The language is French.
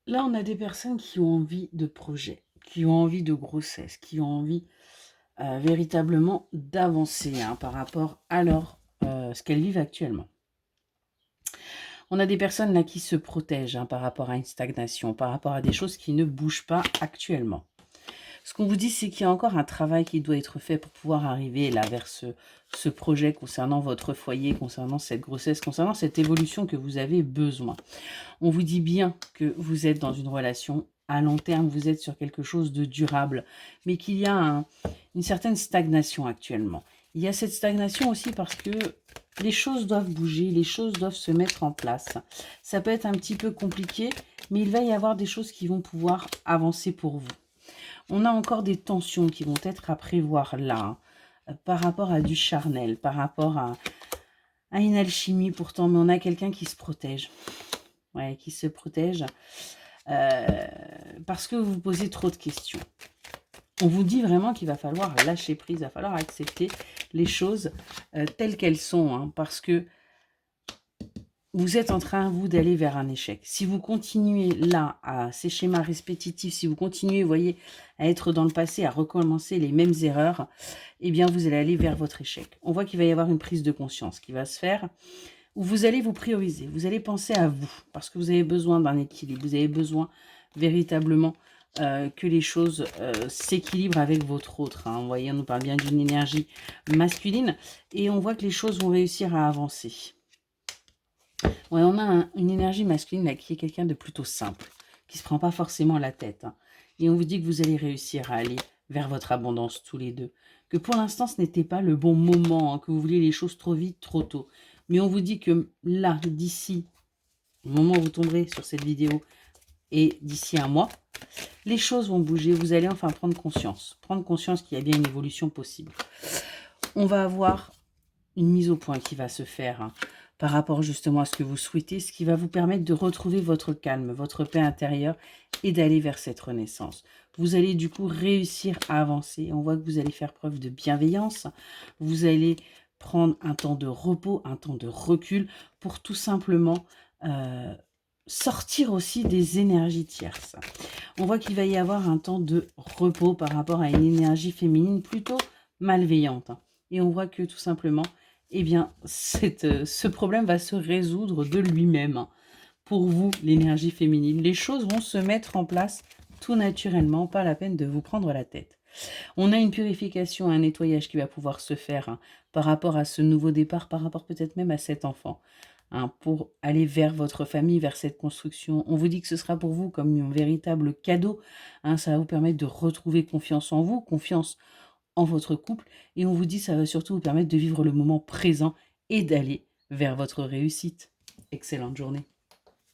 Là, on a des personnes qui ont envie de projets, qui ont envie de grossesse, qui ont envie véritablement d'avancer par rapport à ce qu'elles vivent actuellement. On a des personnes là qui se protègent par rapport à une stagnation, par rapport à des choses qui ne bougent pas actuellement. Ce qu'on vous dit, c'est qu'il y a encore un travail qui doit être fait pour pouvoir arriver là vers ce projet concernant votre foyer, concernant cette grossesse, concernant cette évolution que vous avez besoin. On vous dit bien que vous êtes dans une relation à long terme, vous êtes sur quelque chose de durable, mais qu'il y a une certaine stagnation actuellement. Il y a cette stagnation aussi parce que les choses doivent bouger, les choses doivent se mettre en place. Ça peut être un petit peu compliqué, mais il va y avoir des choses qui vont pouvoir avancer pour vous. On a encore des tensions qui vont être à prévoir là, par rapport à du charnel, par rapport à une alchimie pourtant, mais on a quelqu'un qui se protège. Ouais, qui se protège parce que vous vous posez trop de questions. On vous dit vraiment qu'il va falloir lâcher prise, il va falloir accepter les choses telles qu'elles sont, parce que vous êtes en train, vous, d'aller vers un échec. Si vous continuez là, à ces schémas répétitifs, si vous continuez, vous voyez, à être dans le passé, à recommencer les mêmes erreurs, eh bien, vous allez aller vers votre échec. On voit qu'il va y avoir une prise de conscience qui va se faire, où vous allez vous prioriser, vous allez penser à vous, parce que vous avez besoin d'un équilibre, vous avez besoin véritablement que les choses s'équilibrent avec votre autre. Vous voyez, on nous parle bien d'une énergie masculine, et on voit que les choses vont réussir à avancer. Ouais, on a une énergie masculine là, qui est quelqu'un de plutôt simple, qui ne se prend pas forcément la tête. Et on vous dit que vous allez réussir à aller vers votre abondance tous les deux. Que pour l'instant, ce n'était pas le bon moment, que vous vouliez les choses trop vite, trop tôt. Mais on vous dit que là, d'ici au moment où vous tomberez sur cette vidéo et d'ici un mois, les choses vont bouger. Vous allez enfin prendre conscience. Prendre conscience qu'il y a bien une évolution possible. On va avoir une mise au point qui va se faire par rapport justement à ce que vous souhaitez, ce qui va vous permettre de retrouver votre calme, votre paix intérieure et d'aller vers cette renaissance. Vous allez du coup réussir à avancer. On voit que vous allez faire preuve de bienveillance. Vous allez prendre un temps de repos, un temps de recul pour tout simplement sortir aussi des énergies tierces. On voit qu'il va y avoir un temps de repos par rapport à une énergie féminine plutôt malveillante. Et on voit que tout simplement, eh bien, ce problème va se résoudre de lui-même. Pour vous, l'énergie féminine, les choses vont se mettre en place tout naturellement, pas la peine de vous prendre la tête. On a une purification, un nettoyage qui va pouvoir se faire par rapport à ce nouveau départ, par rapport peut-être même à cet enfant, pour aller vers votre famille, vers cette construction. On vous dit que ce sera pour vous comme un véritable cadeau. Ça va vous permettre de retrouver confiance en vous, confiance en votre couple, et on vous dit que ça va surtout vous permettre de vivre le moment présent et d'aller vers votre réussite. Excellente journée.